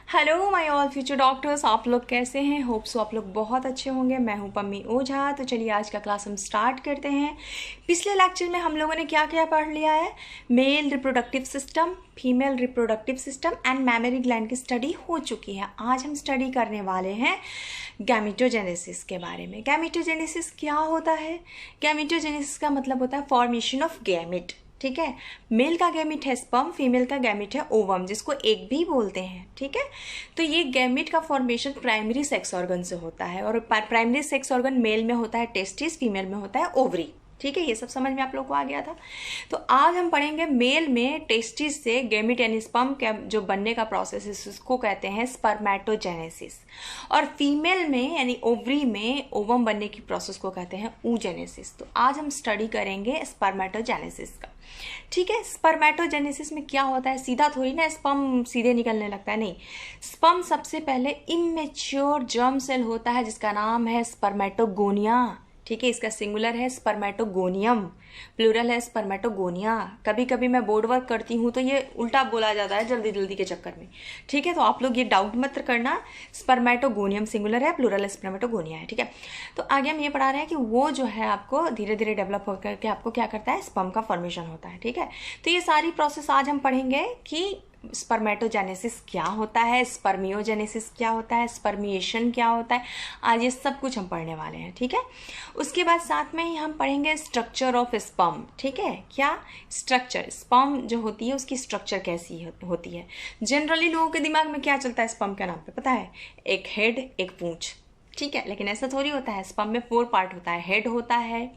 Hello my all future doctors, आप लोग कैसे हैं? होप सो आप लोग बहुत अच्छे होंगे। मैं हूं पम्मी ओझा। तो चलिए आज का क्लास हम स्टार्ट करते हैं। पिछले लेक्चर में हम लोगों ने क्या क्या पढ़ लिया है? Male reproductive system, female reproductive system and mammary gland की स्टडी हो चुकी है। आज हम स्टडी करने वाले हैं गैमेटोजेनेसिस के बारे में। गैमेटोजेनेसिस क्या होता है? गैमेटोजेनेसिस का मतलब होता है फॉर्मेशन ऑफ गैमेट। ठीक है, मेल का गैमिट है स्पर्म, फीमेल का गैमिट है ओवम, जिसको एग भी बोलते हैं। ठीक है, तो ये गैमिट का फॉर्मेशन प्राइमरी सेक्स ऑर्गन से होता है, और प्राइमरी सेक्स ऑर्गन मेल में होता है टेस्टिस, फीमेल में होता है ओवरी। ठीक है, ये सब समझ में आप लोग को आ गया था। तो आज हम पढ़ेंगे मेल में टेस्टिस से गैमिट यानी स्पर्म का जो बनने का प्रोसेस है उसको कहते हैं स्पर्मेटोजेनेसिस, और फीमेल में यानी ओवरी में ओवम बनने की प्रोसेस को कहते हैं oogenesis। तो आज हम स्टडी करेंगे स्पर्मेटोजेनेसिस का। ठीक है, स्पर्मेटोजेनेसिस में क्या होता है? सीधा थोड़ी ना स्पर्म सीधे निकलने लगता है, नहीं। स्पर्म सबसे पहले इमेच्योर जर्म सेल होता है जिसका नाम है स्पर्मेटोगोनिया। ठीक है, इसका सिंगुलर है स्पर्मेटोगोनियम, प्लूरल है स्पर्मेटोगोनिया। कभी कभी मैं बोर्ड वर्क करती हूँ तो ये उल्टा बोला जाता है जल्दी जल्दी के चक्कर में। ठीक है, तो आप लोग ये डाउट मत करना, स्पर्मेटोगोनियम सिंगुलर है, प्लूरल है स्पर्मेटोगोनिया है। ठीक है, तो आगे हम ये पढ़ा रहे हैं कि वो जो है आपको धीरे धीरे डेवलप होकर के आपको क्या करता है, स्पर्म का फॉर्मेशन होता है। ठीक है, तो ये सारी प्रोसेस आज हम पढ़ेंगे कि स्पर्मेटोजेनेसिस क्या होता है, स्पर्मियोजेनेसिस क्या होता है, स्पर्मिएशन क्या होता है। आज ये सब कुछ हम पढ़ने वाले हैं। ठीक है, उसके बाद साथ में ही हम पढ़ेंगे स्ट्रक्चर ऑफ स्पर्म। ठीक है, क्या स्ट्रक्चर, स्पर्म जो होती है उसकी स्ट्रक्चर कैसी होती है। जनरली लोगों के दिमाग में क्या चलता है स्पर्म के नाम पे, पता है? एक हेड, एक पूंछ। ठीक है, लेकिन ऐसा थोड़ी होता है। स्पर्म में 4 पार्ट होता है। हेड होता है,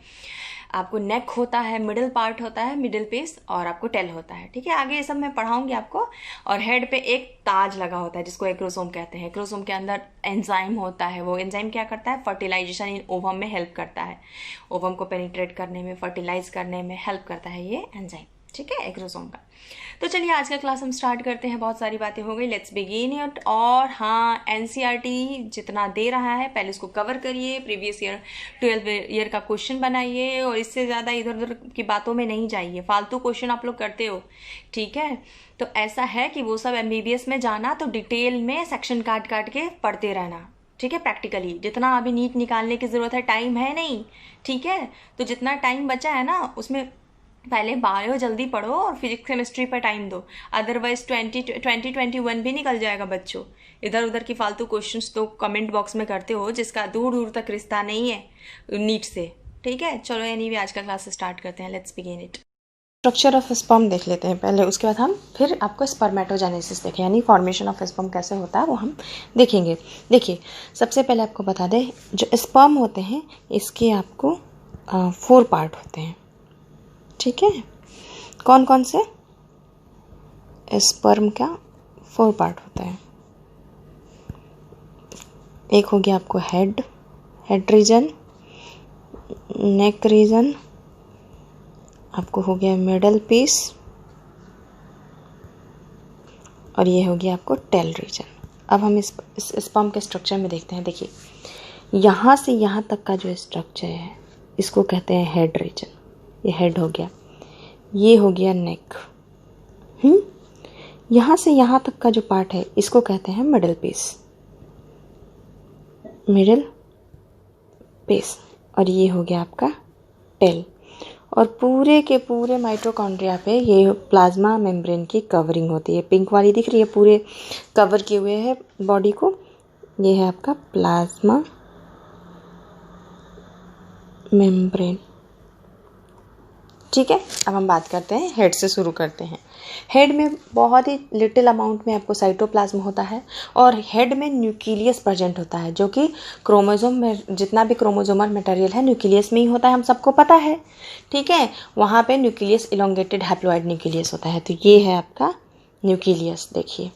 आपको नेक होता है, मिडिल पार्ट होता है, मिडिल पीस, और आपको टेल होता है। ठीक है, आगे ये सब मैं पढ़ाऊंगी आपको। और हेड पे एक ताज लगा होता है जिसको एक्रोसोम कहते हैं। एक्रोसोम के अंदर एंजाइम होता है। वो एंजाइम क्या करता है? फर्टिलाइजेशन इन ओवम में हेल्प करता है। ओवम को पेनिट्रेट करने में, फर्टिलाइज करने में हेल्प करता है ये एंजाइम। ठीक है, एक्रोसोम का। तो चलिए आज का क्लास हम स्टार्ट करते हैं। बहुत सारी बातें हो गई, लेट्स बिगिन इट। और हाँ, एनसीईआरटी जितना दे रहा है पहले उसको कवर करिए। प्रीवियस ईयर 12 ईयर का क्वेश्चन बनाइए, और इससे ज़्यादा इधर उधर की बातों में नहीं जाइए। फालतू क्वेश्चन आप लोग करते हो। ठीक है, तो ऐसा है कि वो सब एमबीबीएस में जाना तो डिटेल में सेक्शन काट काट के पढ़ते रहना। ठीक है, प्रैक्टिकली जितना अभी नीट निकालने की ज़रूरत है, टाइम है नहीं। ठीक है, तो जितना टाइम बचा है ना उसमें पहले बायो जल्दी पढ़ो और फिजिक्स केमिस्ट्री पर टाइम दो। अदरवाइज 2021 भी निकल जाएगा बच्चों। इधर उधर की फालतू क्वेश्चंस तो कमेंट बॉक्स में करते हो जिसका दूर दूर तक रिश्ता नहीं है नीट से। ठीक है, चलो एनीवे आज का क्लास स्टार्ट करते हैं। Let's begin it. Structure of sperm देख लेते हैं पहले, उसके बाद हम फिर आपको स्पर्मेटोजेनेसिस देखें यानी फॉर्मेशन ऑफ स्पर्म कैसे होता है वो हम देखेंगे। देखिए, सबसे पहले आपको बता दें, जो स्पर्म होते हैं इसके आपको 4 पार्ट होते हैं। ठीक है, कौन कौन से? स्पर्म का 4 पार्ट होता है। एक हो गया आपको हेड रीजन, नेक रीजन, आपको हो गया मिडल पीस, और ये हो गया आपको टेल रीजन। अब हम इस स्पर्म के स्ट्रक्चर में देखते हैं। देखिए, यहाँ से यहाँ तक का जो स्ट्रक्चर है इसको कहते हैं हेड रीजन। ये हेड हो गया, ये हो गया नेक। यहाँ से यहाँ तक का जो पार्ट है इसको कहते हैं मिडिल पीस, और ये हो गया आपका टेल। और पूरे के पूरे माइटोकॉन्ड्रिया पे ये प्लाज्मा मेम्ब्रेन की कवरिंग होती है। पिंक वाली दिख रही है, पूरे कवर किए हुए है बॉडी को। ये है आपका प्लाज्मा मेम्ब्रेन। ठीक है, अब हम बात करते हैं हेड से शुरू करते हैं। हेड में बहुत ही लिटिल अमाउंट में आपको साइटोप्लाज्म होता है, और हेड में न्यूक्लियस प्रेजेंट होता है, जो कि क्रोमोसोम में जितना भी क्रोमोसोमल मटेरियल है न्यूक्लियस में ही होता है, हम सबको पता है। ठीक है, वहाँ पे न्यूक्लियस इलोंगेटेड हैप्लॉइड न्यूक्लियस होता है। तो ये है आपका न्यूक्लियस, देखिए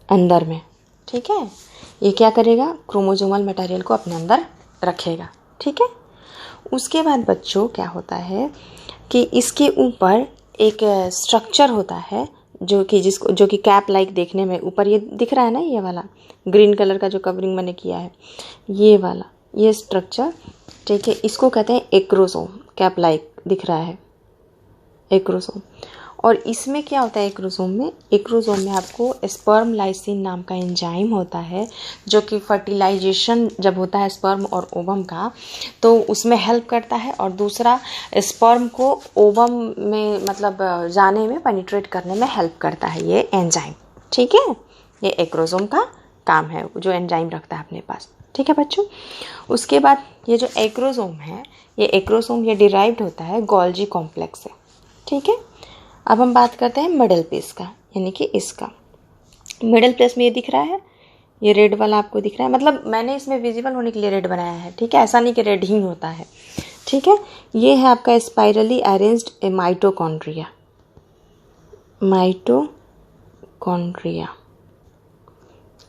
अंदर में। ठीक है, ये क्या करेगा? क्रोमोसोमल मटेरियल को अपने अंदर रखेगा। ठीक है, उसके बाद बच्चों क्या होता है कि इसके ऊपर एक स्ट्रक्चर होता है जो कि कैप लाइक देखने में ऊपर ये दिख रहा है ना, ये वाला ग्रीन कलर का जो कवरिंग मैंने किया है, ये वाला ये स्ट्रक्चर। ठीक है, इसको कहते हैं एक्रोसोम। कैप लाइक दिख रहा है, एक्रोसोम। और इसमें क्या होता है एक्रोसोम में आपको स्पर्म लाइसिन नाम का एंजाइम होता है, जो कि फर्टिलाइजेशन जब होता है स्पर्म और ओवम का तो उसमें हेल्प करता है, और दूसरा स्पर्म को ओवम में मतलब जाने में, पेनिट्रेट करने में हेल्प करता है ये एंजाइम। ठीक है, ये एक्रोसोम का काम है, जो एंजाइम रखता है अपने पास। ठीक है बच्चों, उसके बाद ये जो एक्रोसोम है, ये डिराइव्ड होता है गोल्जी कॉम्प्लेक्स से। ठीक है, अब हम बात करते हैं मिडल पीस का, यानी कि इसका मिडल पीस में ये दिख रहा है, ये रेड वाला आपको दिख रहा है, मतलब मैंने इसमें विजिबल होने के लिए रेड बनाया है। ठीक है, ऐसा नहीं कि रेड ही होता है। ठीक है, ये है आपका स्पाइरली अरेंज्ड माइटोकॉन्ड्रिया। माइटोकॉन्ड्रिया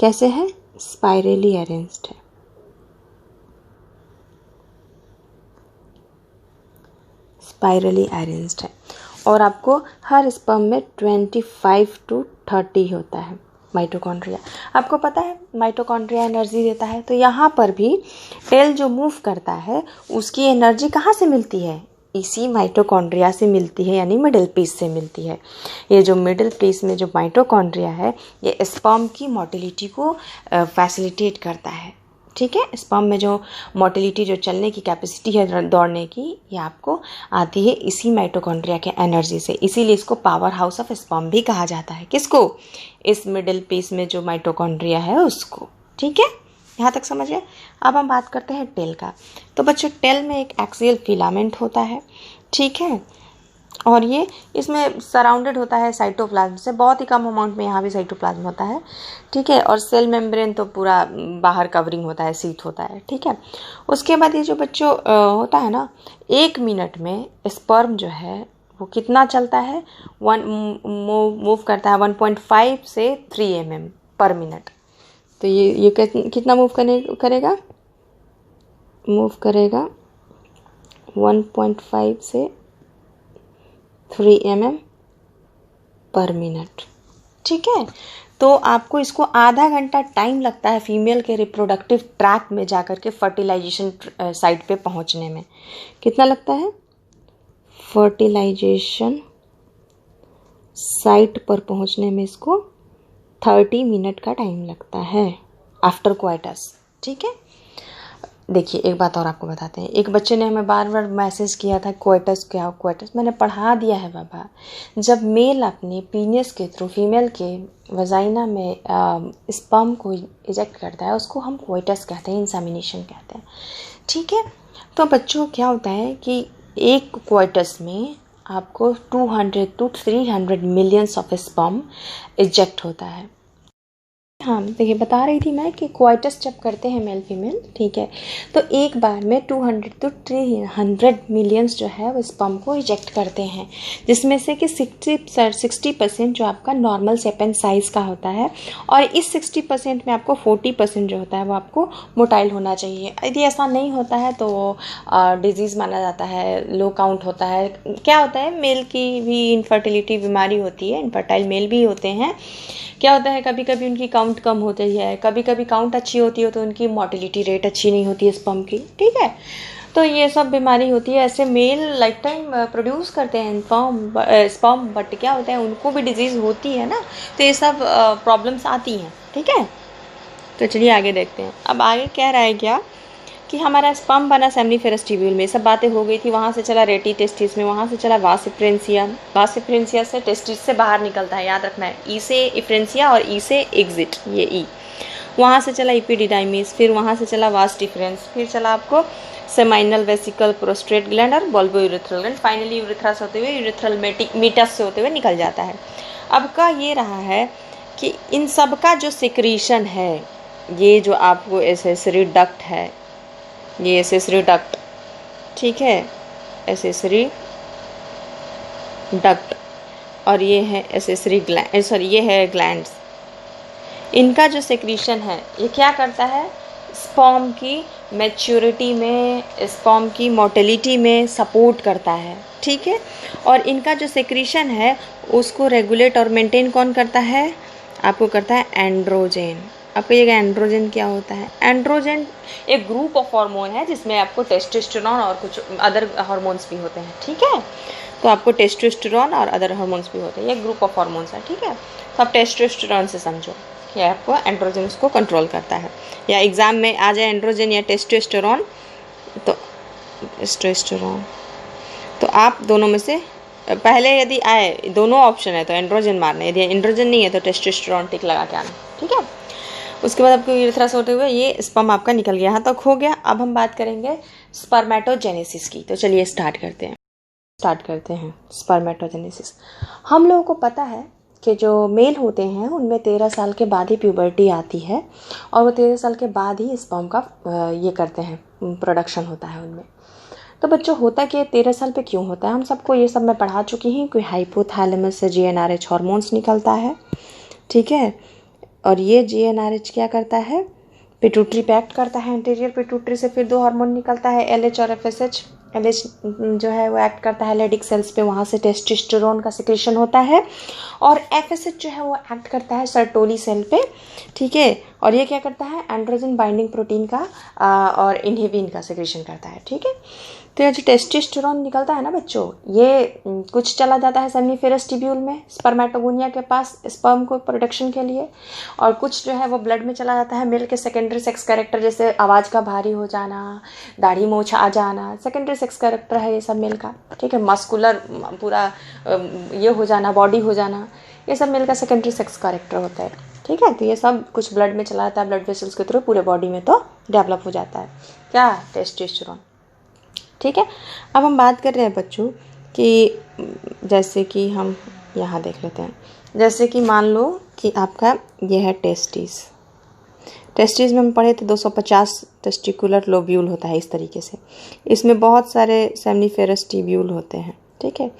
कैसे है? स्पाइरली अरेंज्ड है। स्पाइरली अरेंज्ड है, और आपको हर स्पर्म में 25 to 30 होता है माइटोकॉन्ड्रिया। आपको पता है माइटोकॉन्ड्रिया एनर्जी देता है, तो यहाँ पर भी टेल जो मूव करता है उसकी एनर्जी कहाँ से मिलती है? इसी माइटोकॉन्ड्रिया से मिलती है, यानी मिडिल पीस से मिलती है। ये जो मिडिल पीस में जो माइटोकॉन्ड्रिया है, ये स्पर्म की मोटिलिटी को फैसिलिटेट करता है। ठीक है, स्पर्म में जो मोटिलिटी, जो चलने की कैपेसिटी है दौड़ने की, ये आपको आती है इसी माइटोकॉन्ड्रिया के एनर्जी से। इसीलिए इसको पावर हाउस ऑफ स्पर्म भी कहा जाता है। किसको? इस मिडिल पीस में जो माइटोकॉन्ड्रिया है उसको। ठीक है, यहाँ तक समझ गए। अब हम बात करते हैं टेल का। तो बच्चों, टेल में एक एक्सियल फिलामेंट होता है। ठीक है, और ये इसमें सराउंडेड होता है साइटोप्लाज्म से, बहुत ही कम अमाउंट में यहाँ भी साइटोप्लाज्म होता है। ठीक है, और सेल मेम्ब्रेन तो पूरा बाहर कवरिंग होता है, सीट होता है। ठीक है, उसके बाद ये जो बच्चों होता है ना, 1 मिनट में स्पर्म जो है वो कितना चलता है? मूव करता है 1.5 से 3 mm पर मिनट। तो ये कितना मूव करेगा? मूव करेगा 1.5 से 3 mm पर मिनट। ठीक है, तो आपको इसको आधा घंटा टाइम लगता है फीमेल के रिप्रोडक्टिव ट्रैक में जाकर के फर्टिलाइजेशन साइट पे पहुंचने में। कितना लगता है? फर्टिलाइजेशन साइट पर पहुंचने में इसको 30 मिनट का टाइम लगता है आफ्टर क्वाइटस। ठीक है, देखिए एक बात और आपको बताते हैं। एक बच्चे ने हमें बार बार मैसेज किया था क्वाइटस क्या हो, क्वाइटस मैंने पढ़ा दिया है बाबा। जब मेल अपने पीनियस के थ्रू फीमेल के वजाइना में स्पर्म को इजेक्ट करता है, उसको हम क्वाइटस कहते हैं, इंसेमिनेशन कहते हैं। ठीक है, तो बच्चों क्या होता है कि एक क्वाइटस में आपको 200 to 300 millions of sperm eject होता है। हाँ, देखिए बता रही थी मैं कि क्वाइटस जब करते हैं मेल फीमेल, ठीक है, तो एक बार में 200 to 300 मिलियंस जो है वो स्पर्म को इजेक्ट करते हैं, जिसमें से कि 60% जो आपका नॉर्मल सेपन साइज़ का होता है, और इस 60% में आपको 40% जो होता है वो आपको मोटाइल होना चाहिए। यदि ऐसा नहीं होता है तो डिजीज़ माना जाता है, लो काउंट होता है। क्या होता है, मेल की भी इनफर्टिलिटी बीमारी होती है, इनफर्टाइल मेल भी होते हैं। क्या होता है, कभी कभी उनकी काउंट कम होती है, कभी कभी काउंट अच्छी होती है तो उनकी मोटिलिटी रेट अच्छी नहीं होती है स्पर्म की। ठीक है, तो ये सब बीमारी होती है। ऐसे मेल लाइफ टाइम प्रोड्यूस करते हैं स्पर्म, बट क्या होता है उनको भी डिजीज़ होती है ना, तो ये सब प्रॉब्लम्स आती हैं। ठीक है, तो चलिए आगे देखते हैं। अब आगे कह रहा है क्या कि हमारा स्पर्म बना सेमनीफेरस ट्यूब्यूल में, सब बातें हो गई थी। वहाँ से चला रेटी टेस्टिस में, वहाँ से चला वास इफ्रेंसिया, वास इफ्रेंसिया से टेस्टिस से बाहर निकलता है, याद रखना है, ई से इफ्रेंसिया और ई से एग्जिट, ये ई। वहाँ से चला इपिडिडाइमिस, फिर वहाँ से चला वास डिफरेंस, फिर चला आपको सेमाइनल वेसिकल, प्रोस्ट्रेट ग्लैंड और bulbo urethral gland, finally urethra से होते हुए यूरेथ्रल मीटस से होते हुए निकल जाता है। अब का ये रहा है कि इन सब का जो सिक्रीशन है, ये जो आपको एसेसरी डक्ट है, ये एसेसरी डक्ट, ठीक है, एसेसरी डक्ट, और ये है एसेसरी ग्लैंड, सॉरी ये है ग्लैंड्स। इनका जो सेक्रीशन है ये क्या करता है, स्पर्म की मैच्योरिटी में, स्पर्म की मोटिलिटी में सपोर्ट करता है। ठीक है, और इनका जो सेक्रीशन है उसको रेगुलेट और मेंटेन कौन करता है, आपको करता है एंड्रोजन। आपको ये एंड्रोजन क्या होता है, एंड्रोजन एक ग्रुप ऑफ हार्मोन है जिसमें आपको टेस्टोस्टेरोन और कुछ अदर हार्मोन्स भी होते हैं। ठीक है, तो आपको टेस्टोस्टेरोन और अदर हार्मोन्स भी होते हैं, ये ग्रुप ऑफ हार्मोन्स है, ठीक है। तो आप टेस्टोस्टेरोन से समझो कि आपको एंड्रोजन को कंट्रोल करता है, या एग्जाम में आ जाए एंड्रोजन या टेस्टोस्टेरोन, तो टेस्टोस्टेरोन, तो आप दोनों में से पहले यदि आए, दोनों ऑप्शन है तो एंड्रोजन मारना, यदि एंड्रोजन नहीं है तो टेस्टोस्टेरोन टिक लगा के आना, ठीक है। उसके बाद आपको यूरेथ्रस होते हुए ये स्पर्म आपका निकल गया, यहाँ तक हो गया। अब हम बात करेंगे स्पर्मेटोजेनेसिस की, तो चलिए स्टार्ट करते हैं स्पर्मेटोजेनेसिस। हम लोगों को पता है कि जो मेल होते हैं उनमें 13 साल के बाद ही प्यूबर्टी आती है, और वो 13 साल के बाद ही स्पर्म का ये करते हैं, प्रोडक्शन होता है उनमें। तो बच्चों होता कि 13 साल पे क्यों होता है, हम सबको ये सब मैं पढ़ा चुकी हूँ। कोई हाइपोथैलेमस से GnRH हार्मोन्स निकलता है, ठीक है, और ये GnRH क्या करता है, पिट्यूटरी पे एक्ट करता है, एंटीरियर पिट्यूटरी से फिर 2 हार्मोन निकलता है, LH और FSH। LH जो है वो एक्ट करता है लेडिक सेल्स पे, वहाँ से टेस्टोस्टेरोन का सिक्रेशन होता है, और FSH जो है वो एक्ट करता है सर्टोली सेल पे, ठीक है, और ये क्या करता है, एंड्रोजन बाइंडिंग प्रोटीन का और इनहिबिन का सिक्रेशन करता है, ठीक है। तो ये जो टेस्टोस्टेरोन निकलता है ना बच्चों, ये कुछ चला जाता है सेमिनिफेरस ट्यूब्यूल में स्पर्मेटोगोनिया के पास स्पर्म को प्रोडक्शन के लिए, और कुछ जो है वो ब्लड में चला जाता है मेल के सेकेंडरी सेक्स कैरेक्टर, जैसे आवाज़ का भारी हो जाना, दाढ़ी मूंछ आ जाना, सेकेंडरी सेक्स कैरेक्टर है ये सब मेल का, ठीक है। मस्कुलर पूरा ये हो जाना, बॉडी हो जाना, ये सब मेल का सेकेंडरी सेक्स कैरेक्टर होता है, ठीक है। तो ये सब कुछ ब्लड में चला जाता है, ब्लड वेसल्स के थ्रू पूरे बॉडी में तो डेवलप हो जाता है क्या, टेस्टोस्टेरोन, ठीक है। अब हम बात कर रहे हैं बच्चों कि जैसे कि हम यहाँ देख लेते हैं, जैसे कि मान लो कि आपका यह है टेस्टिस में हम पढ़े थे 250 टेस्टिकुलर लोब्यूल होता है इस तरीके से, इसमें बहुत सारे सेमनीफेरस ट्यूब्यूल होते हैं, ठीक है।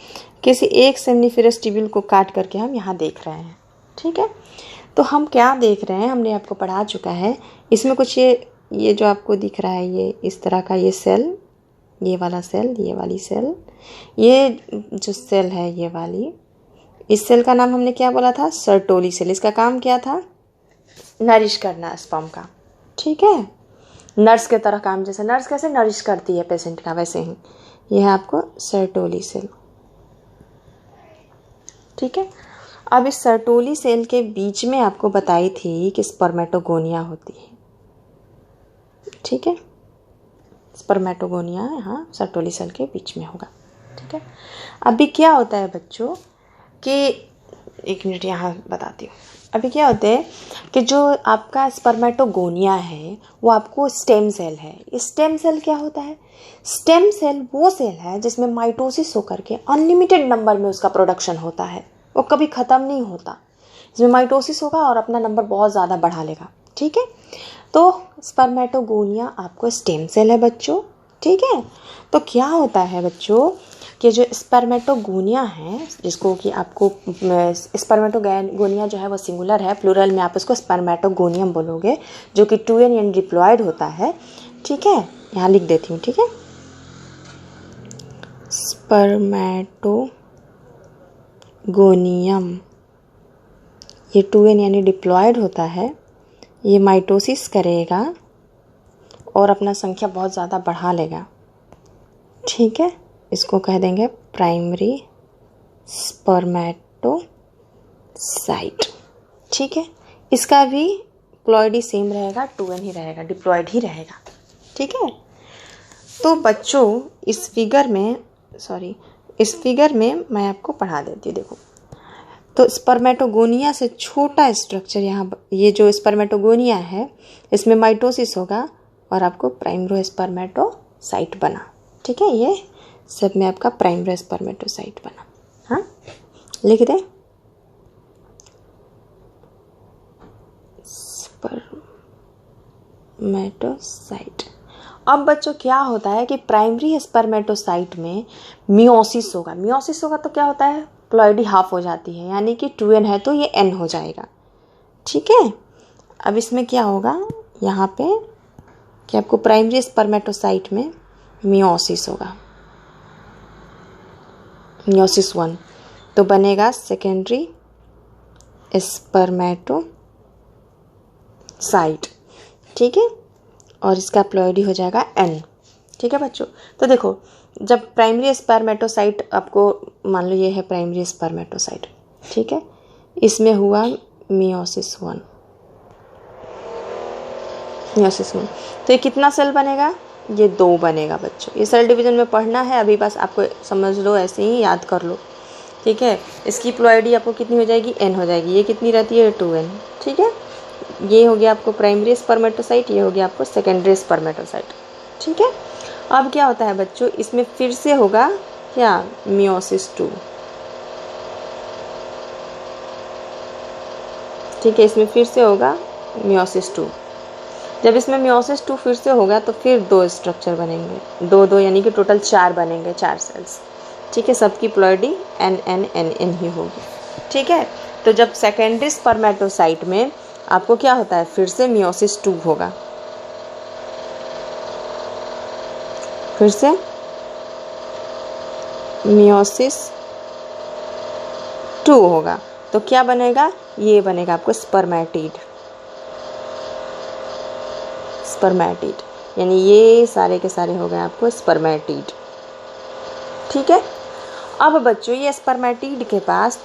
किसी एक सेमनीफेरस ट्यूब्यूल को काट करके हम यहाँ देख रहे हैं, ठीक है। तो हम क्या देख रहे हैं, हमने आपको पढ़ा चुका है, इसमें कुछ ये जो आपको दिख रहा है, ये इस तरह का ये सेल, ये वाला सेल, ये वाली सेल, ये जो सेल है ये वाली, इस सेल का नाम हमने क्या बोला था, सर्टोली सेल। इसका काम क्या था, नरिश करना स्पर्म का, ठीक है, नर्स के तरह काम, जैसे नर्स कैसे नरिश करती है पेशेंट का, वैसे ही यह है आपको सर्टोली सेल, ठीक है। अब इस सर्टोली सेल के बीच में आपको बताई थी कि स्पर्मेटोगोनिया होती है, ठीक है, स्पर्मेटोगोनिया यहाँ सर्टोली सेल के बीच में होगा, ठीक है। अभी क्या होता है बच्चों कि एक मिनट यहाँ बताती हूँ। अभी क्या होता है कि जो आपका स्पर्मेटोगोनिया है वो आपको स्टेम सेल है। स्टेम सेल क्या होता है, स्टेम सेल वो सेल है जिसमें माइटोसिस होकर के अनलिमिटेड नंबर में उसका प्रोडक्शन होता है, वो कभी ख़त्म नहीं होता। इसमें माइटोसिस होगा और अपना नंबर बहुत ज़्यादा बढ़ा लेगा, ठीक है। तो स्पर्मेटोगोनिया आपको स्टेम सेल है बच्चों, ठीक है। तो क्या होता है बच्चों कि जो स्पर्मेटोगोनिया है, जिसको कि आपको स्पर्मेटोगोनिया जो है वो सिंगुलर है, प्लूरल में आप उसको स्पर्मेटोगोनियम बोलोगे, जो कि 2n यानी डिप्लॉयड होता है, ठीक है। यहाँ लिख देती हूँ, ठीक है, स्पर्मेटोगोनियम, ये 2n यानी डिप्लॉयड होता है, ये माइटोसिस करेगा और अपना संख्या बहुत ज़्यादा बढ़ा लेगा, ठीक है। इसको कह देंगे प्राइमरी स्पर्मेटोसाइट, ठीक है। इसका भी प्लॉयड ही सेम रहेगा, 2n ही रहेगा, डिप्लॉयड ही रहेगा, ठीक है। तो बच्चों इस फिगर में मैं आपको पढ़ा देती हूँ, देखो। तो स्पर्मेटोगोनिया से छोटा स्ट्रक्चर यहाँ, ये जो स्पर्मेटोगोनिया है इसमें माइटोसिस होगा और आपको प्राइमरी स्पर्मेटोसाइट बना, ठीक है। ये सब में आपका प्राइमरी स्पर्मेटोसाइट बना, हाँ, लिख दे स्पर्मेटोसाइट। अब बच्चों क्या होता है कि प्राइमरी स्पर्मेटोसाइट में मियोसिस होगा। मियोसिस होगा तो क्या होता है, प्लॉयडी हाफ हो जाती है, यानी कि 2n है तो ये n हो जाएगा, ठीक है। अब इसमें क्या होगा, यहाँ पे कि आपको प्राइमरी स्पर्मेटोसाइट में मियोसिस होगा, मियोसिस 1, तो बनेगा सेकेंडरी स्पर्मेटोसाइट, ठीक है, और इसका प्लॉयडी हो जाएगा n, ठीक है बच्चों। तो देखो जब प्राइमरी स्पर्मेटोसाइट आपको मान लो ये है प्राइमरी स्पर्मेटोसाइट, ठीक है, इसमें हुआ मियोसिस वन, तो ये कितना सेल बनेगा, ये 2 बनेगा बच्चों। ये सेल डिवीजन में पढ़ना है अभी, बस आपको समझ लो, ऐसे ही याद कर लो, ठीक है। इसकी प्लॉइडी आपको कितनी हो जाएगी, n हो जाएगी। ये कितनी रहती है, 2n, ठीक है। ये हो गया आपको प्राइमरी स्पर्मेटोसाइट, ये हो गया आपको सेकेंडरी स्पर्मेटोसाइट, ठीक है। अब क्या होता है बच्चों, इसमें फिर से होगा क्या, मियोसिस 2, ठीक है। इसमें फिर से होगा मियोसिस 2। जब इसमें मियोसिस 2 फिर से होगा तो फिर 2 स्ट्रक्चर बनेंगे, 2 यानी कि टोटल 4 बनेंगे, 4 सेल्स, ठीक है। सबकी प्लॉइडी n ही होगी, ठीक है। तो जब सेकेंडरी स्पर्मेटोसाइट में आपको क्या होता है, फिर से मियोसिस 2 होगा, फिर से मियोसिस 2 होगा, तो क्या बनेगा, ये बनेगा आपको स्पर्मेटिड, यानी ये सारे के सारे हो गए आपको स्पर्मेटिड, ठीक है। अब बच्चों ये स्पर्मेटिड के पास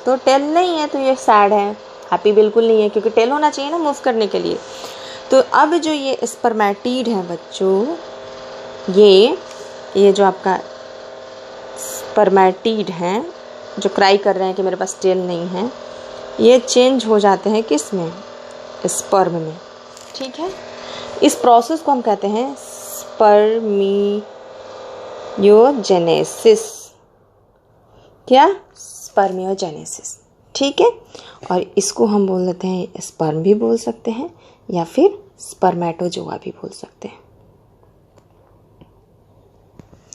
तो टेल नहीं है, तो ये सैड है, हैप्पी बिल्कुल नहीं है, क्योंकि टेल होना चाहिए ना मूव करने के लिए। तो अब जो ये स्पर्मेटिड है बच्चों, ये जो आपका स्पर्मेटिड हैं जो क्राई कर रहे हैं कि मेरे पास टेल नहीं है, ये चेंज हो जाते हैं किस में, स्पर्म में, ठीक है। इस प्रोसेस को हम कहते हैं स्पर्मियोजेनेसिस, क्या, स्पर्मियोजेनेसिस, ठीक है। और इसको हम बोल देते हैं, स्पर्म भी बोल सकते हैं या फिर स्पर्मेटोजोआ भी बोल सकते हैं।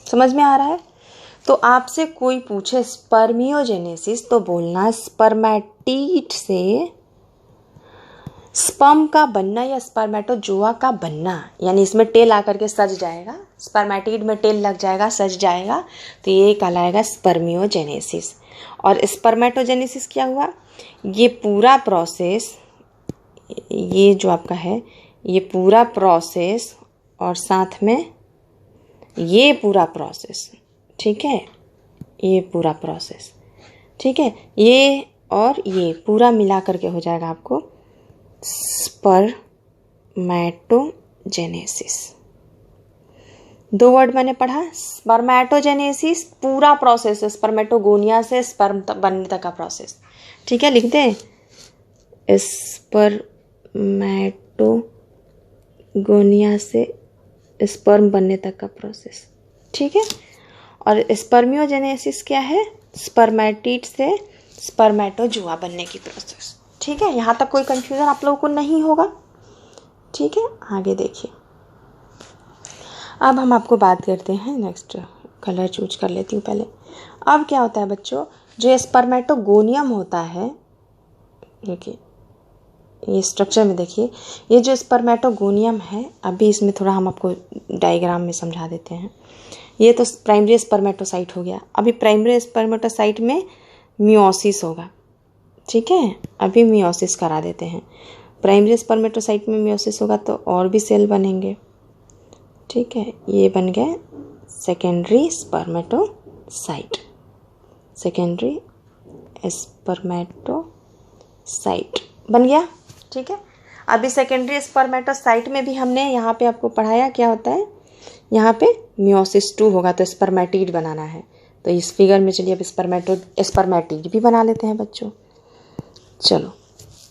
समझ में आ रहा है। तो आपसे कोई पूछे स्पर्मियोजेनेसिस तो बोलना स्पर्मेटिड से स्पर्म का बनना या स्पर्मेटोजोआ का बनना, यानी इसमें टेल आकर के सज जाएगा, स्पर्मेटिड में टेल लग जाएगा, सज जाएगा, तो ये कहलाएगा स्पर्मियोजेनेसिस। और स्पर्मेटोजेनेसिस क्या हुआ, ये पूरा प्रोसेस, ये जो आपका है ये पूरा प्रोसेस और साथ में ये पूरा प्रोसेस, ठीक है, ये पूरा प्रोसेस, ठीक है, ये और ये पूरा मिला करके हो जाएगा आपको स्पर्मेटोजेनेसिस। 2 वर्ड मैंने पढ़ा, स्पर्मेटोजेनेसिस पूरा प्रोसेस, स्पर्मेटोगोनिया से स्पर्म बनने तक का प्रोसेस, ठीक है। लिख दे, स्पर्मेटोगोनिया से स्पर्म बनने तक का प्रोसेस, ठीक है। और स्पर्मियोजेनेसिस क्या है, स्पर्मेटिड से स्पर्मेटोजोआ बनने की प्रोसेस, ठीक है। यहाँ तक कोई कंफ्यूजन आप लोगों को नहीं होगा, ठीक है। आगे देखिए, अब हम आपको बात करते हैं, नेक्स्ट कलर चूज कर लेती हूँ पहले। अब क्या होता है बच्चों, जो स्पर्मेटोगोनियम होता है, देखिए ये स्ट्रक्चर में देखिए, ये जो स्पर्मेटोगोनियम है, अभी इसमें थोड़ा हम आपको डायग्राम में समझा देते हैं। ये तो प्राइमरी स्पर्मेटोसाइट हो गया, अभी प्राइमरी स्पर्मेटोसाइट में मियोसिस होगा, ठीक है। अभी मियोसिस करा देते हैं, प्राइमरी स्पर्मेटोसाइट में मियोसिस होगा तो और भी सेल बनेंगे, ठीक है। ये बन गए सेकेंडरी स्पर्मेटोसाइट, सेकेंडरी स्पर्मेटोसाइट बन गया, ठीक है। अभी सेकेंडरी स्पर्मेटोसाइट में भी हमने यहाँ पे आपको पढ़ाया क्या होता है, यहाँ पे मियोसिस 2 होगा तो स्पर्मेटिड बनाना है, तो इस फिगर में चलिए अब स्पर्मेटिड भी बना लेते हैं बच्चों। चलो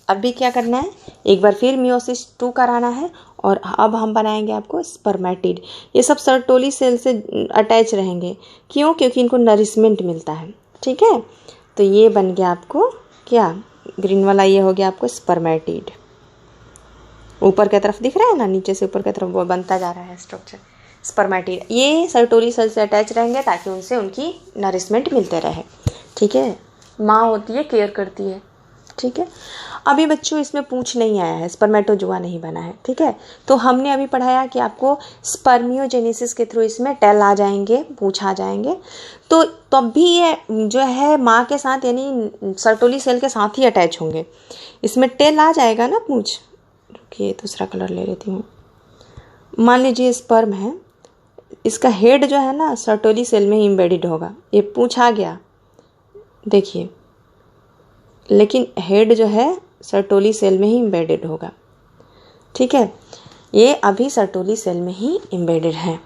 अभी क्या करना है, एक बार फिर मियोसिस 2 कराना है और अब हम बनाएंगे आपको स्पर्मेटिड। ये सब सर्टोली सेल से अटैच रहेंगे, क्यों, क्योंकि इनको नरिशमेंट मिलता है, ठीक है। तो ये बन गया आपको क्या, ग्रीन वाला ये हो गया आपको स्पर्मेटिड। ऊपर की तरफ दिख रहा है ना, नीचे से ऊपर की तरफ वो बनता जा रहा है स्ट्रक्चर स्पर्मेटिड। ये सर्टोली सेल से अटैच रहेंगे ताकि उनसे उनकी नरिशमेंट मिलते रहे, ठीक है। माँ होती है, केयर करती है, ठीक है। अभी बच्चों इसमें पूछ नहीं आया है, स्पर्मेटोजोआ नहीं बना है, ठीक है। तो हमने अभी पढ़ाया कि आपको स्पर्मियोजेनेसिस के थ्रू इसमें टेल आ जाएंगे, पूछ आ जाएंगे, तो तब भी ये जो है माँ के साथ यानी सर्टोली सेल के साथ ही अटैच होंगे, इसमें टेल आ जाएगा ना पूछ। रुकिए दूसरा कलर ले लेती हूँ। मान लीजिए स्पर्म है, इसका हेड जो है ना सर्टोली सेल में ही एम्बेडेड होगा, ये पूछा गया, देखिए, लेकिन हेड जो है सर्टोली सेल में ही एम्बेडेड होगा, ठीक है, ये अभी सर्टोली सेल में ही एम्बेडेड है।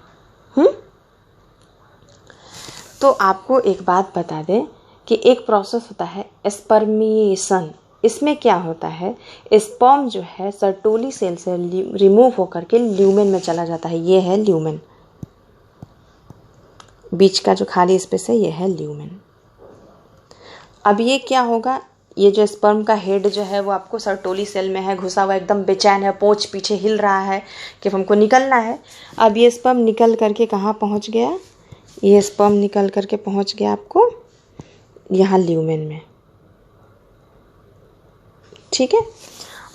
तो आपको एक बात बता दें कि एक प्रोसेस होता है स्पर्मिएशन। इसमें क्या होता है, स्पर्म जो है सर्टोली सेल से रिमूव होकर के ल्यूमेन में चला जाता है। ये है ल्यूमेन, बीच का जो खाली स्पेस है ये है ल्यूमेन। अब ये क्या होगा, ये जो स्पर्म का हेड जो है वो आपको सर्टोली सेल में है, घुसा हुआ, एकदम बेचैन है, पोंछ पीछे हिल रहा है कि हमको निकलना है। अब ये स्पर्म निकल करके कहाँ पहुँच गया, ये स्पर्म निकल करके पहुँच गया आपको यहाँ ल्यूमेन में, ठीक है।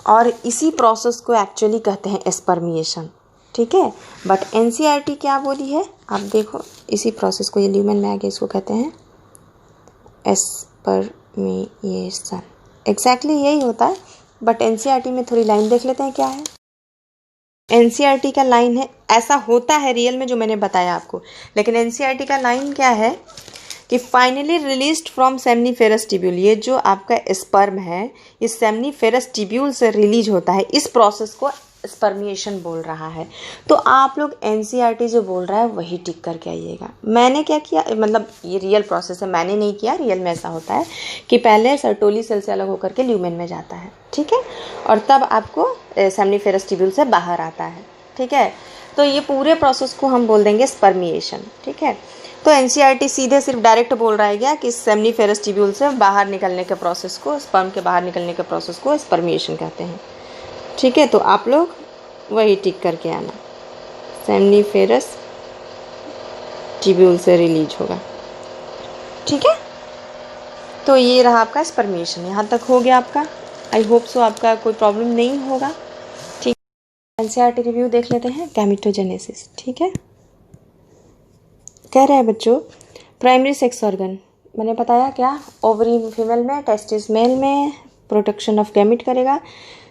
और इसी प्रोसेस को एक्चुअली कहते हैं स्पर्मिएशन, ठीक है। बट एनसीईआरटी क्या बोली है, आप देखो, इसी प्रोसेस को, ये ल्यूमेन में आ गया, इसको कहते हैं स्पर्मिएशन। एग्जैक्टली यही होता है, बट एनसीईआरटी में थोड़ी लाइन देख लेते हैं क्या है। एनसीईआरटी का लाइन है, ऐसा होता है रियल में जो मैंने बताया आपको, लेकिन एनसीईआरटी का लाइन क्या है कि finally released from seminiferous tubule. ये जो आपका स्पर्म है इस सेमनीफेरस टिब्यूल से रिलीज होता है, इस प्रोसेस को स्पर्मिएशन बोल रहा है। तो आप लोग एनसीईआरटी जो बोल रहा है वही टिक करके आइएगा। मैंने क्या किया, मतलब ये रियल प्रोसेस है, मैंने नहीं किया, रियल में ऐसा होता है कि पहले सर्टोली सेल से अलग होकर के ल्यूमेन में जाता है, ठीक है, और तब आपको सेमनीफेरस टिब्यूल से बाहर आता है, ठीक है। तो ये पूरे प्रोसेस को हम बोल देंगे स्पर्मिएशन, ठीक है। तो एनसीईआरटी सीधे सिर्फ डायरेक्ट बोल रहा है क्या कि सेमनीफेरस टिब्यूल से बाहर निकलने के प्रोसेस को, स्पर्म के बाहर निकलने के प्रोसेस को स्पर्मिएशन कहते हैं, ठीक है। तो आप लोग वही टिक करके आना, सेमनीफेरस टिब्यूल से रिलीज होगा, ठीक है। तो ये रहा आपका स्पर्मिएशन, यहाँ तक हो गया आपका। आई होप सो आपका कोई प्रॉब्लम नहीं होगा, ठीक है। एनसीईआरटी रिव्यू देख लेते हैं, गैमेटोजेनेसिस, ठीक है। कह रहे हैं बच्चों, प्राइमरी सेक्स ऑर्गन मैंने बताया क्या, ओवरी फीमेल में, टेस्टिस मेल में, प्रोटेक्शन ऑफ गैमेट करेगा,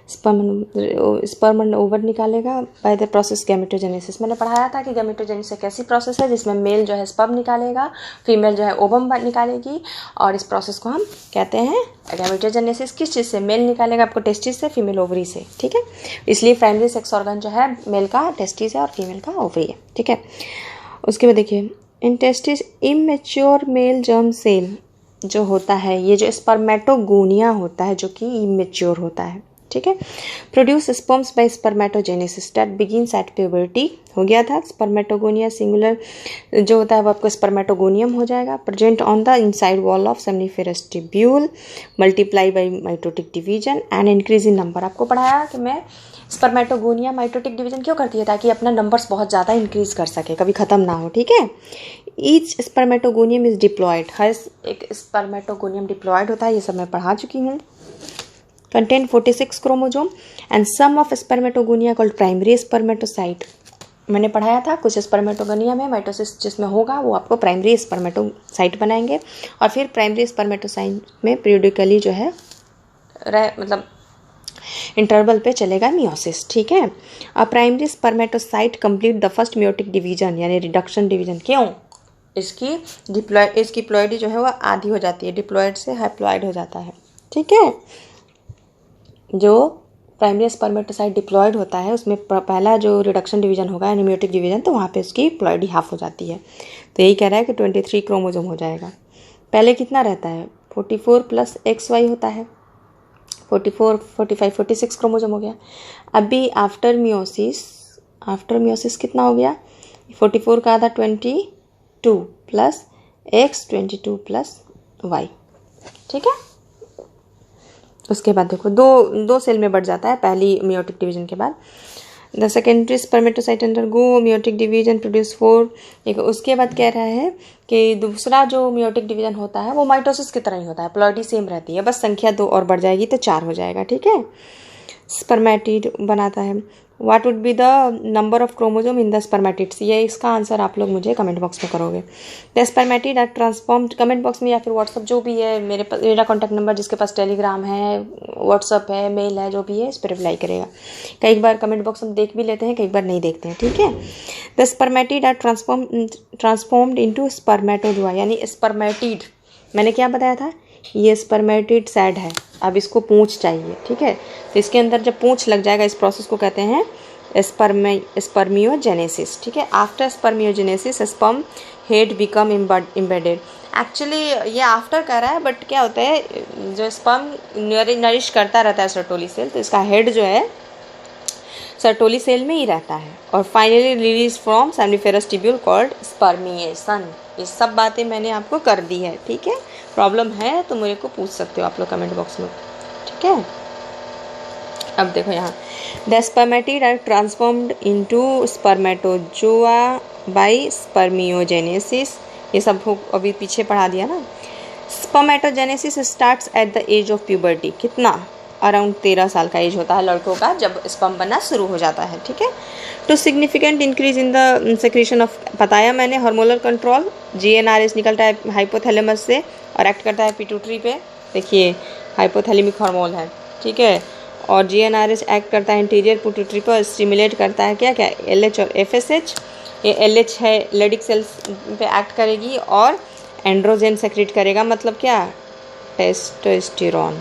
स्पर्म एंड ओवर निकालेगा बाय द प्रोसेस गैमेटोजेनेसिस। मैंने पढ़ाया था कि गैमेटोजेनेसिस एक ऐसी प्रोसेस है जिसमें मेल जो है स्पर्म निकालेगा, फीमेल जो है ओवम निकालेगी, और इस प्रोसेस को हम कहते हैं गैमेटोजेनेसिस। किस चीज़ से, मेल निकालेगा आपको टेस्टिस से, फीमेल ओवरी से, ठीक है। इसलिए प्राइमरी सेक्स ऑर्गन जो है मेल का टेस्टिस है और फीमेल का ओवरी है, ठीक है। उसके बाद देखिए, in testis immature male germ cell जो होता है, ये जो स्पर्मेटोगोनिया होता है जो कि इमेच्योर होता है, ठीक है, produce sperms by spermatogenesis that begins at puberty. हो गया था, स्पर्मेटोगोनिया सिंगुलर जो होता है वो आपको स्पर्मेटोगोनियम हो जाएगा, present on the inside wall of seminiferous tubule, multiply by mitotic division and increase in number. आपको पढ़ाया कि मैं स्पर्मेटोगोनिया माइटोटिक डिवीजन क्यों करती है, ताकि अपना नंबर्स बहुत ज़्यादा इंक्रीज कर सके, कभी ख़त्म ना हो, ठीक है। ईच स्पर्मेटोगोनियम इज डिप्लॉयड, हर एक स्पर्मेटोगोनियम डिप्लॉयड होता है, ये सब मैं पढ़ा चुकी हूँ। Contain 46 chromosome and some of spermatogonia called primary spermatocyte. मैंने पढ़ाया था कुछ स्पर्मेटोगोनिया में माइटोसिस जिसमें होगा वो आपको प्राइमरी स्पर्मेटोसाइट बनाएंगे, और फिर प्राइमरी स्पर्मेटोसाइट में पीरियडिकली जो है मतलब इंटरवल पे चलेगा मियोसिस, ठीक है। अब primary spermatocyte complete the first meiotic division यानी रिडक्शन डिवीजन। क्यों, इसकी प्लॉइडी जो है वो आधी हो जाती है, डिप्लॉयड से हैप्लॉयड हो जाता है, ठीक है। जो प्राइमरी स्पर्मेटोसाइट डिप्लॉयड होता है उसमें पहला जो रिडक्शन डिवीजन होगा यानी मियोटिक डिवीजन, तो वहाँ पे उसकी प्लॉइडी हाफ हो जाती है। तो यही कह रहा है कि 23 क्रोमोजोम हो जाएगा। पहले कितना रहता है, 44 प्लस XY होता है, 44, 45, 46 क्रोमोजोम हो गया। अभी आफ्टर मियोसिस कितना हो गया, 44 का आधा 22 प्लस X 22 प्लस Y, ठीक है। उसके बाद देखो दो सेल में बढ़ जाता है पहली मियोटिक डिवीजन के बाद। The secondary spermatocyte undergo meiotic division produce 4। एक उसके बाद कह रहा है कि दूसरा जो मियोटिक डिवीजन होता है वो माइटोसिस की तरह ही होता है, प्लॉइडी सेम रहती है, बस संख्या 2 और बढ़ जाएगी तो 4 हो जाएगा, ठीक है। स्पर्मेटिड बनाता है। What would be the number of chromosome in the spermatids, ये इसका आंसर आप लोग मुझे कमेंट बॉक्स में करोगे। The spermatid are transformed, comment box में या फिर व्हाट्सअप जो भी है मेरा कॉन्टैक्ट नंबर जिसके पास टेलीग्राम है व्हाट्सअप है, मेल है, जो भी है इस पर रिप्लाई करेगा। कई बार कमेंट बॉक्स हम देख भी लेते हैं, कई बार नहीं देखते हैं, ठीक है। The spermatid are transformed into spermatozoa, यानी स्पर्मेटिड, मैंने क्या बताया था, ये स्पर्मेटिड सैड है, अब इसको पूंछ चाहिए, ठीक है। तो इसके अंदर जब पूंछ लग जाएगा, इस प्रोसेस को कहते हैं स्पर्मियोजेनेसिस, ठीक है। After spermiogenesis sperm head become embedded. Actually ये आफ्टर कर रहा है, बट क्या होता है, जो स्पर्म नरिश करता रहता है सर्टोली सेल, तो इसका हेड जो है सर्टोली सेल में ही रहता है, और finally release from सेमनिफेरस tubule called spermiation. ये सब बातें मैंने आपको कर दी है, ठीक है। प्रॉब्लम है तो मेरे को पूछ सकते हो आप लोग कमेंट बॉक्स में, ठीक है। अब देखो यहाँ, the spermatid are transformed into spermatozoa by spermiogenesis. ये सब अभी पीछे पढ़ा दिया ना। Spermatogenesis starts at the age of puberty, कितना, अराउंड 13 साल का एज होता है लड़कों का जब स्पर्म बनना शुरू हो जाता है, ठीक है। To significant increase in the secretion of, बताया मैंने, हार्मोनल कंट्रोल, GnRH निकलता है हाइपोथैलेमस से और एक्ट करता है पिट्यूटरी पे, देखिए हाइपोथैलेमिक हार्मोन है, ठीक है। और GnRH एक्ट करता है इंटीरियर पिट्यूटरी पर, स्टिमुलेट करता है क्या क्या, LH और FSH। ये LH है लेडिक सेल्स पे एक्ट करेगी और एंड्रोजन सेक्रेट करेगा, मतलब क्या, टेस्टोस्टेरोन,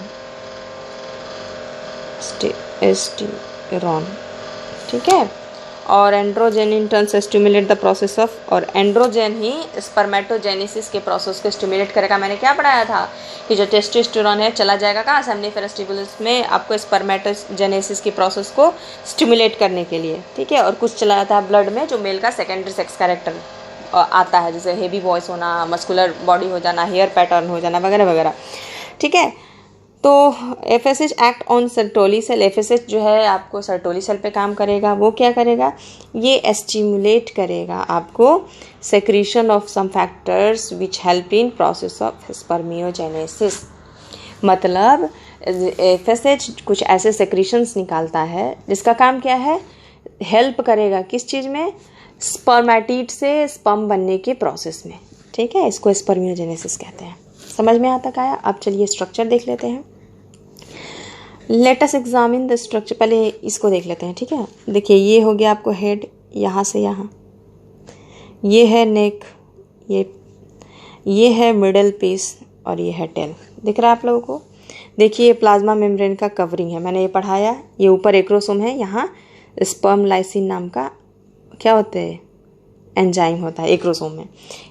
ठीक है। और एंड्रोजन इन टर्न से स्टिमुलेट द प्रोसेस ऑफ, और एंड्रोजन ही स्पर्मेटोजेनेसिस के प्रोसेस को स्टिमुलेट करेगा। मैंने क्या पढ़ाया था कि जो टेस्टोस्टेरोन है चला जाएगा कहाँ, सेमनिफेरस ट्यूब्यूल्स में, आपको स्पर्मेटोजेनेसिस की प्रोसेस को स्टिमुलेट करने के लिए, ठीक है। और कुछ चला जाता है ब्लड में, जो मेल का सेकेंडरी सेक्स कैरेक्टर आता है, जैसे हेवी वॉइस होना, मस्कुलर बॉडी हो जाना, हेयर पैटर्न हो जाना, वगैरह वगैरह, ठीक है। तो FSH act on Sertoli cell, FSH जो है आपको सर्टोली सेल पे काम करेगा। वो क्या करेगा, ये एस्टिमुलेट करेगा आपको secretion of some factors which help in process of spermiogenesis. मतलब FSH कुछ ऐसे सेक्रीशंस निकालता है जिसका काम क्या है, हेल्प करेगा किस चीज़ में, स्पर्मेटिड से स्पर्म बनने के प्रोसेस में, ठीक है। इसको स्पर्मियोजेनेसिस कहते हैं। समझ में आता आया। अब चलिए स्ट्रक्चर देख लेते हैं। Let us examine the structure, पहले इसको देख लेते हैं, ठीक है। देखिए ये हो गया आपको हेड, यहाँ से यहाँ, ये है नेक, ये है मिडल पीस, और ये है टेल। दिख रहा है आप लोगों को। देखिए ये प्लाज्मा मेम्ब्रेन का कवरिंग है, मैंने ये पढ़ाया। ये ऊपर एक्रोसोम है, यहाँ स्पर्म लाइसिन नाम का क्या होता है, एंजाइम होता है एक्रोसोम में।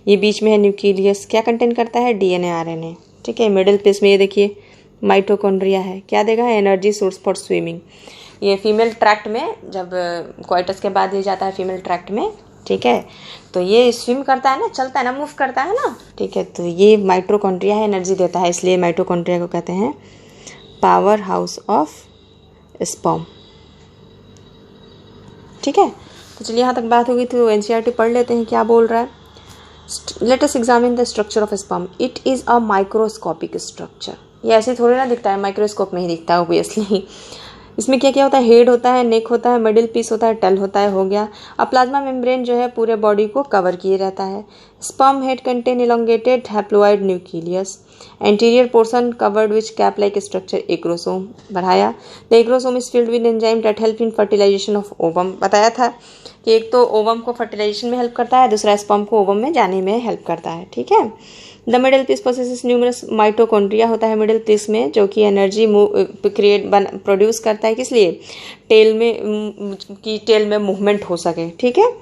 ये बीच में है न्यूक्लियस, क्या कंटेन करता है, DNA RNA, ठीक है। मिडिल पीस में ये देखिए माइटोकॉन्ड्रिया है, क्या देगा, एनर्जी सोर्स फॉर स्विमिंग। ये फीमेल ट्रैक्ट में, जब क्वाइटस के बाद ये जाता है फीमेल ट्रैक्ट में, ठीक है, तो ये स्विम करता है ना, चलता है ना, मूव करता है ना, ठीक है। तो ये माइटोकॉन्ड्रिया है, एनर्जी देता है, इसलिए माइटोकॉन्ड्रिया को कहते हैं पावर हाउस ऑफ स्पर्म, ठीक है। तो चलिए यहाँ तक बात होगी, तो NCERT पढ़ लेते हैं क्या बोल रहा है। Let us examine the structure of sperm. It is a microscopic structure. ये ऐसे थोड़ी ना दिखता है, माइक्रोस्कोप में ही दिखता है ऑब्वियसली। इसमें क्या क्या होता है, हेड होता है, नेक होता है, मिडिल पीस होता है, टेल होता है, हो गया। अब प्लाज्मा मेम्ब्रेन जो है पूरे बॉडी को कवर किए रहता है। Sperm head contain elongated haploid nucleus, anterior portion covered which cap like structure acrosome. बढ़ाया, the acrosome is filled with enzyme that help in fertilisation of ovum. बताया था कि एक तो ओवम को फर्टिलाइजेशन में हेल्प करता है, दूसरा स्पर्म को ओवम में जाने में हेल्प करता है, ठीक है। The middle peace process numerous mitochondria होता है मिडिल पीस में, जो कि एनर्जी प्रोड्यूस करता है, किस लिए, टेल में मूवमेंट हो सके, ठीक है।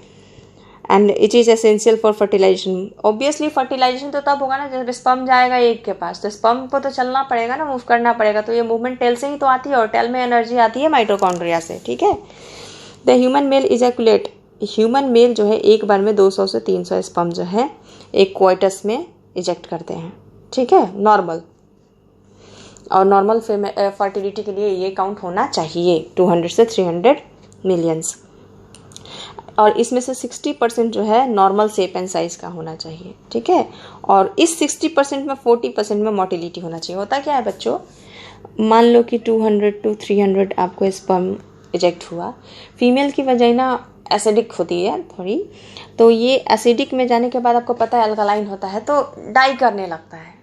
And it is essential for fertilisation. Obviously fertilisation तो तब होगा ना जब स्पर्म जाएगा एग के पास, तो स्पर्म को तो चलना पड़ेगा ना, मूव करना पड़ेगा, तो ये मूवमेंट टेल से ही तो आती है, और टेल में एनर्जी आती है माइटोकॉन्ड्रिया से, ठीक है। The human male ejaculate, human male जो है एक बार में 200 से 300 स्पर्म जो है एक क्वाइटस में इजेक्ट करते हैं, ठीक है, नॉर्मल। और नॉर्मल फर्टिलिटी के लिए ये काउंट होना चाहिए 200 से 300 मिलियंस। और इसमें से 60% जो है नॉर्मल शेप एंड साइज का होना चाहिए, ठीक है। और इस 60% में 40% में मोटिलिटी होना चाहिए। होता क्या है बच्चों, मान लो कि 200 to 300 आपको स्पर्म इजेक्ट हुआ, फीमेल की वजाइना एसिडिक होती है थोड़ी, तो ये एसिडिक में जाने के बाद आपको पता है अल्कलाइन होता है, तो डाई करने लगता है,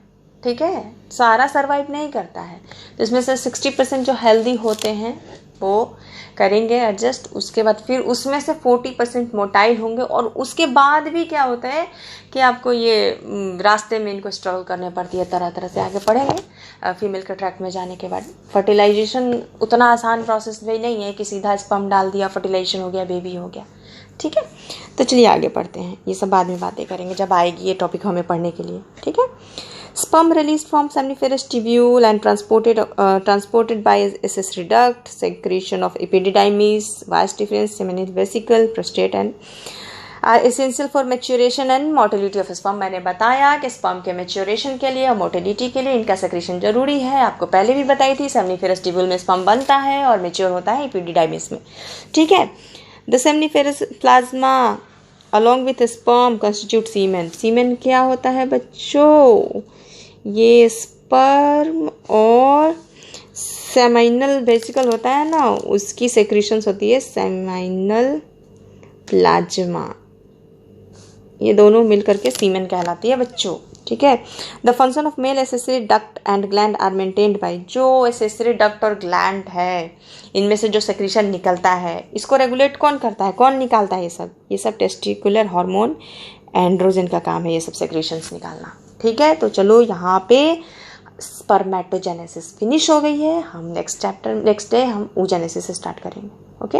ठीक है, सारा सर्वाइव नहीं करता है। तो इसमें से 60% जो हेल्दी होते हैं वो करेंगे एडजस्ट, उसके बाद फिर उसमें से 40% मोटाइल होंगे, और उसके बाद भी क्या होता है कि आपको ये रास्ते में इनको स्ट्रगल करने पड़ती है, तरह तरह से आगे बढ़ेंगे। फीमेल के ट्रैक में जाने के बाद फर्टिलाइजेशन उतना आसान प्रोसेस भी नहीं है कि सीधा स्पर्म डाल दिया, फर्टिलाइजेशन हो गया, बेबी हो गया। ठीक है, तो चलिए आगे पढ़ते हैं, ये सब बाद में बातें करेंगे जब आएगी ये टॉपिक हमें पढ़ने के लिए। ठीक है, sperm released from seminiferous tubule and transported by accessory duct, secretion of epididymis, vas deferens, seminal vesicle, prostate and are essential for maturation and motility of sperm। मैंने बताया कि sperm के maturation के लिए और motility के लिए इनका secretion जरूरी है, आपको पहले भी बताई थी। seminiferous tubule में sperm बनता है और mature होता है epididymis में। ठीक है, the seminiferous plasma along with sperm constitute semen। semen क्या होता है बच्चों? ये स्पर्म और सेमाइनल वेसिकल होता है ना, उसकी सेक्रीशंस होती है सेमाइनल प्लाज्मा, ये दोनों मिलकर के सीमेन कहलाती है बच्चों। ठीक है, the function of male accessory duct and gland are maintained by, जो एसेसरी डक्ट और ग्लैंड है इनमें से जो सेक्रीशन निकलता है इसको रेगुलेट कौन करता है, कौन निकालता है? ये सब टेस्टिकुलर हार्मोन एंड्रोजन का काम है ये सब सेक्रीशंस निकालना। ठीक है, तो चलो यहाँ पे स्पर्मेटोजेनेसिस फिनिश हो गई है, हम नेक्स्ट डे हम oogenesis स्टार्ट करेंगे। ओके।